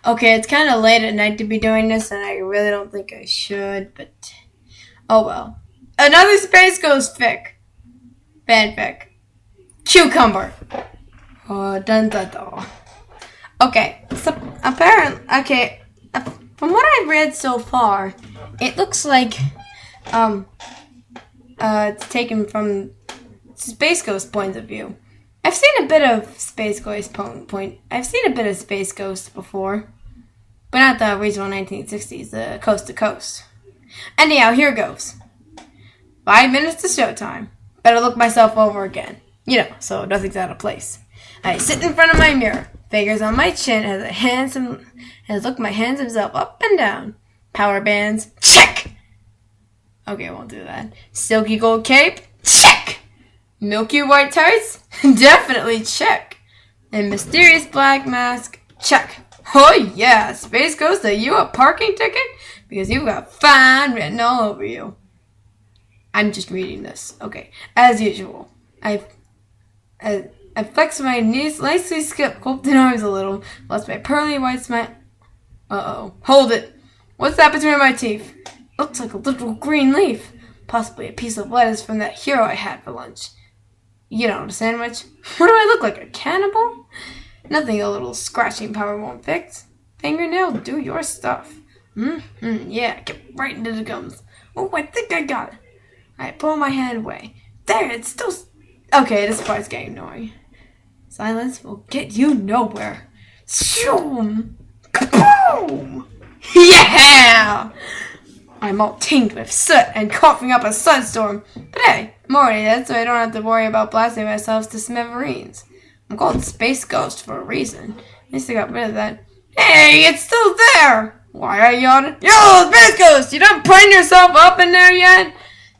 Okay, it's kind of late at night to be doing this, and I really don't think I should, but oh well. Another Space Ghost fanfic. Cucumber. Oh, dun dun dun. Okay, so apparently, from what I've read so far, it looks like it's taken from Space Ghost point of view. I've seen a bit of Space Ghost I've seen a bit of Space Ghost before, but not the original 1960s, the coast to coast. Anyhow, here goes. 5 minutes to showtime. Better look myself over again. You know, so nothing's out of place. I sit in front of my mirror, fingers on my chin as look my hands himself up and down. Power bands, check. Okay, I won't do that. Silky gold cape, check. Milky white tights, definitely check. And mysterious black mask, check. Oh yeah, Space Ghost, are you a parking ticket? Because you've got fine written all over you. I'm just reading this. Okay, as usual, I flex my knees, nicely sculpted arms a little, lost my pearly white smile. Uh-oh. Hold it. What's that between my teeth? Looks like a little green leaf. Possibly a piece of lettuce from that hero I had for lunch. You know, a sandwich. What do I look like, a cannibal? Nothing a little scratching power won't fix. Fingernail, do your stuff. Yeah, get right into the gums. Oh, I think I got it. I pull my hand away. There, it's still... Okay, this part's getting annoying. Silence will get you nowhere. Shoom! Kaboom! Yeah! I'm all tinged with soot and coughing up a sunstorm. But hey, I'm already dead, so I don't have to worry about blasting myself to smithereens. I'm called Space Ghost for a reason. At least I got rid of that. Hey, it's still there! Why are you yawning? Yo, Space Ghost! You done putting yourself up in there yet?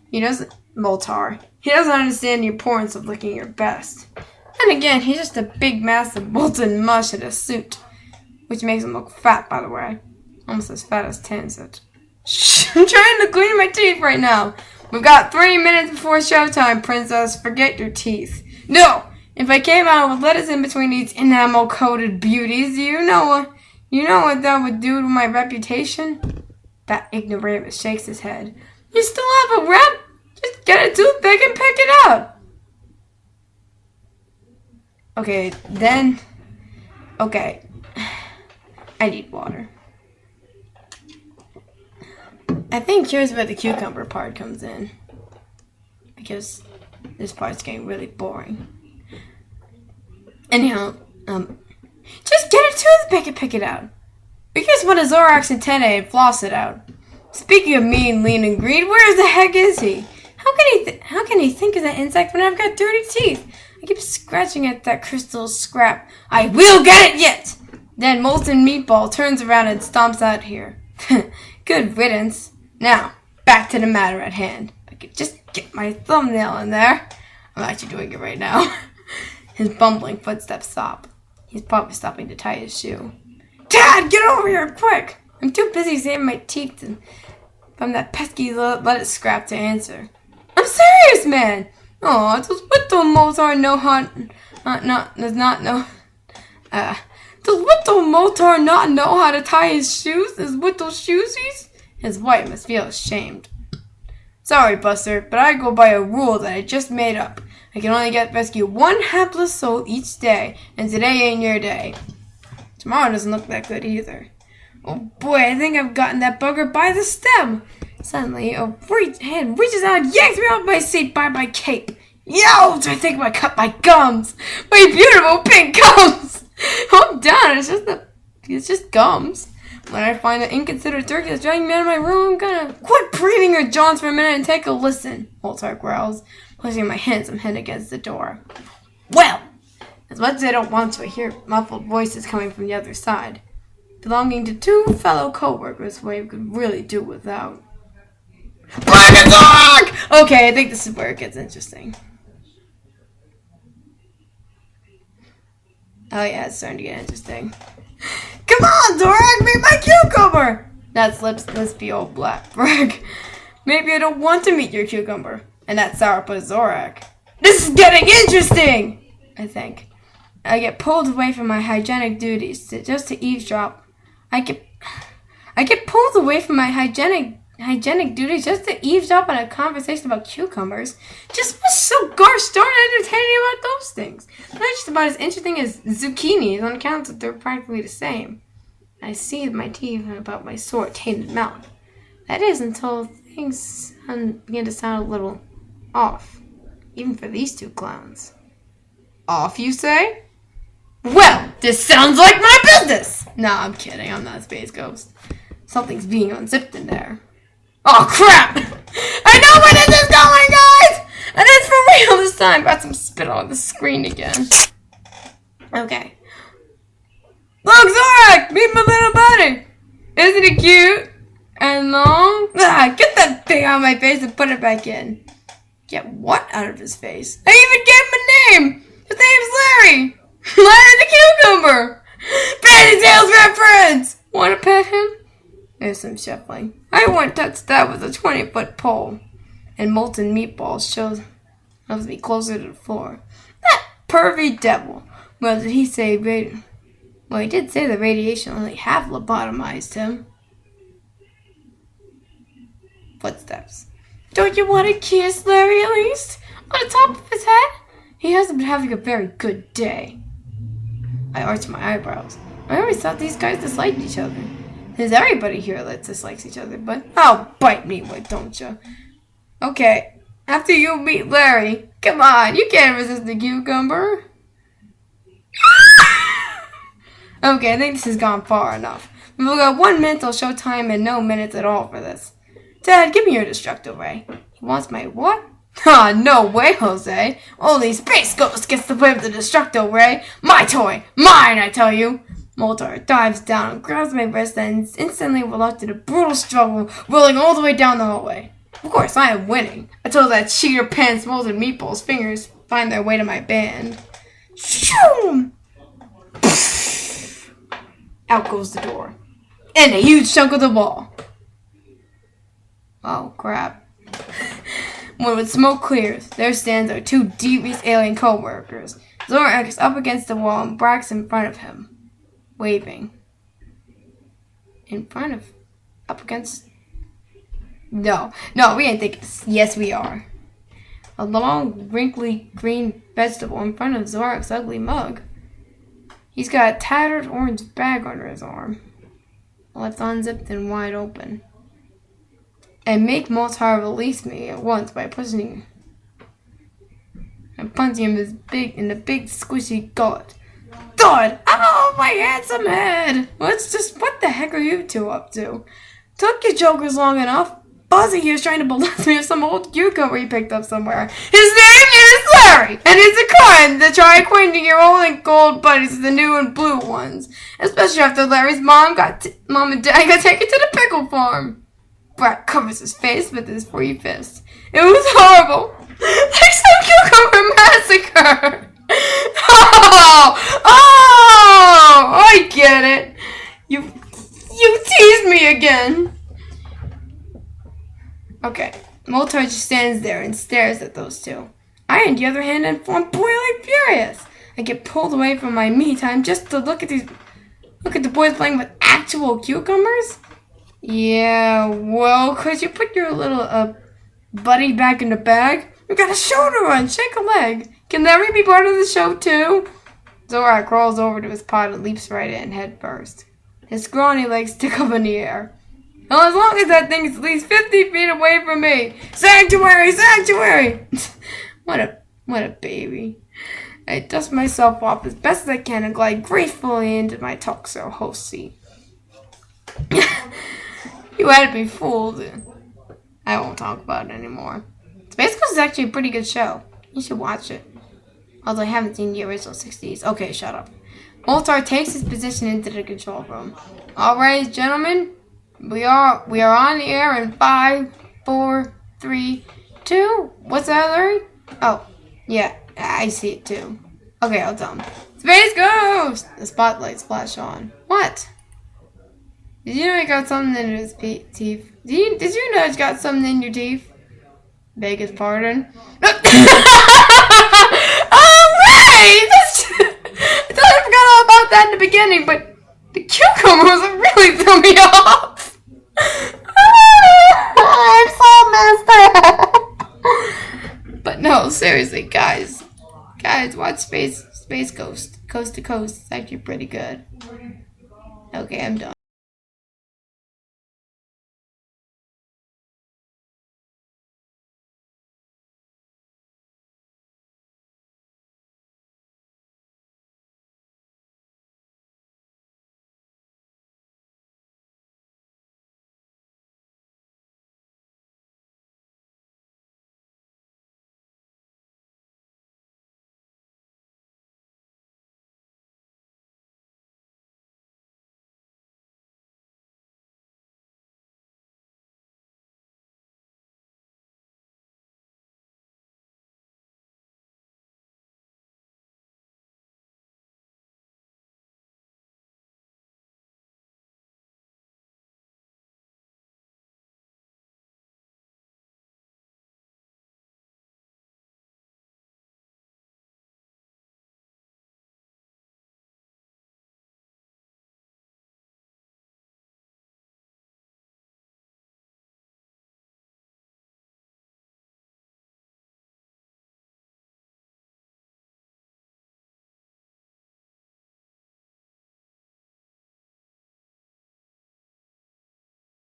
He doesn't... Moltar. He doesn't understand the importance of looking your best. And again, he's just a big mass of molten mush in a suit. Which makes him look fat, by the way. Almost as fat as Tansit. Shh, I'm trying to clean my teeth right now. We've got 3 minutes before showtime, princess. Forget your teeth. No! If I came out with lettuce in between these enamel-coated beauties, you know what that would do to my reputation? That ignoramus shakes his head. You still have a rep? Just get a toothpick and pick it out. Okay, then... Okay. I need water. I think here's where the cucumber part comes in. Because this part's getting really boring. Anyhow, just get a toothpick and pick it out. Or here's one of Zorak's antennae and floss it out. Speaking of mean, lean, and greed, where the heck is he? How can he think of that insect when I've got dirty teeth? I keep scratching at that crystal scrap. I will get it yet! Then Molten Meatball turns around and stomps out here. Good riddance. Now, back to the matter at hand. I could just get my thumbnail in there. I'm actually doing it right now. His bumbling footsteps stop. He's probably stopping to tie his shoe. Dad, get over here, quick! I'm too busy saving my teeth from that pesky lettuce scrap to answer. I'm serious, man! Oh, those little Moltar does little Moltar not know how to tie his shoes, his little shoesies? His wife must feel ashamed. Sorry, Buster, but I go by a rule that I just made up. I can only rescue one hapless soul each day, and today ain't your day. Tomorrow doesn't look that good either. Oh boy, I think I've gotten that bugger by the stem. Suddenly, a hand reaches out and yanks me off my seat by my cape. Yo! I think I cut my gums. My beautiful pink gums! I'm done. It's just gums. When I find the inconsiderate turkey that's dragging me out of my room, I'm gonna quit preening her jaunts for a minute and take a listen. Moltar growls, pushing my handsome head against the door. Well, as much as I don't want to, I hear muffled voices coming from the other side. Belonging to two fellow co-workers who I could really do without. Black and dark! Okay, I think this is where it gets interesting. Oh yeah, it's starting to get interesting. Come on, Zorak, meet my cucumber! That's lispy old Blackberg. Maybe I don't want to meet your cucumber. And that's sourpuss Zorak. This is getting interesting! I think. I get pulled away from my hygienic duties just to eavesdrop I get pulled away from my hygienic duties just to eavesdrop on a conversation about cucumbers. Just was so gosh darn entertaining about those things. They're just about as interesting as zucchinis on account that they're practically the same. I seethed my teeth about my sore, tainted mouth. That is until things began to sound a little off, even for these two clowns. Off, you say? Well, this sounds like my business! Nah, I'm kidding. I'm not a space ghost. Something's being unzipped in there. Oh, crap! I know where this is going, guys! And it's for real this time. Got some spit on the screen again. Okay. Look, Zorak! Meet my little buddy! Isn't it cute? And long? Ah, get that thing out of my face and put it back in. Get what out of his face? I even gave him a name! His name's Larry! Larry the Cucumber! Patty Tails reference! Wanna pet him? There's some shuffling. I won't touch that with a 20-foot pole. And molten meatballs shoves me closer to the floor. That pervy devil! Well, did he say Well, he did say the radiation only half lobotomized him. Footsteps. Don't you want to kiss Larry at least? On the top of his head? He hasn't been having a very good day. I arched my eyebrows. I always thought these guys disliked each other. There's everybody here that dislikes each other, but oh, bite me, why don't you? Okay, after you meet Larry, come on, you can't resist the cucumber. Okay, I think this has gone far enough. We've got 1 minute till showtime and no minutes at all for this. Dad, give me your destructo ray. He wants my what? Ah, no way, Jose. Only Space Ghost gets to play with the destructo ray. My toy. Mine, I tell you. Moltar dives down and grabs my wrist and instantly reluctant a brutal struggle, rolling all the way down the hallway. Of course, I am winning, until that cheater pants molten meatball's fingers find their way to my band. Shoom! Out goes the door. And a huge chunk of the wall. Oh, crap. When the smoke clears, there stands our two devious alien co-workers. Zorak is up against the wall and Brax in front of him, waving. No, we ain't thinking. Yes, we are. A long, wrinkly green vegetable in front of Zorak's ugly mug. He's got a tattered orange bag under his arm, left unzipped and wide open. And make Moltar release me at once by pushing and punching him in the big squishy gullet. Thud! Oh, my handsome head! What the heck are you two up to? Took your jokers long enough. Buzzy here's trying to belittle me with some old cucumber he picked up somewhere. His name is Larry, and it's a crime to try acquainting your old and gold buddies with the new and blue ones. Especially after Larry's mom and dad got taken to the pickle farm. Brett covers his face with his free fist. It was horrible. Like some cucumber massacre. Oh, I get it. You teased me again. Okay, Moltar just stands there and stares at those two. I, on the other hand, am boiling furious. I get pulled away from my me time just to look at the boys playing with actual cucumbers. Yeah, well, could you put your little buddy back in the bag? We got a show to run. Shake a leg. Can Larry be part of the show too? Zorak crawls over to his pod and leaps right in, head first. His scrawny legs stick up in the air. Well, as long as that thing is at least 50 feet away from me. Sanctuary! Sanctuary! What a baby. I dust myself off as best as I can and glide gracefully into my Toxo host seat. You had me fooled. I won't talk about it anymore. Space Ghost is actually a pretty good show. You should watch it. Although I haven't seen the original 60s. Okay, shut up. Moltar takes his position into the control room. Alright, gentlemen. We are on the air in 5, 4, 3, 2. What's that, Larry? Oh, yeah, I see it too. Okay, I'll tell him. Space Ghost! The spotlights flash on. What? Did you know he got something in his teeth? Did you know he's got something in your teeth? Beg his pardon. Alright! I thought I forgot all about that in the beginning, but the cucumber was a really threw me off. I'm so messed up. But no, seriously, guys, watch Space Ghost, Coast to Coast. It's actually pretty good. Okay, I'm done.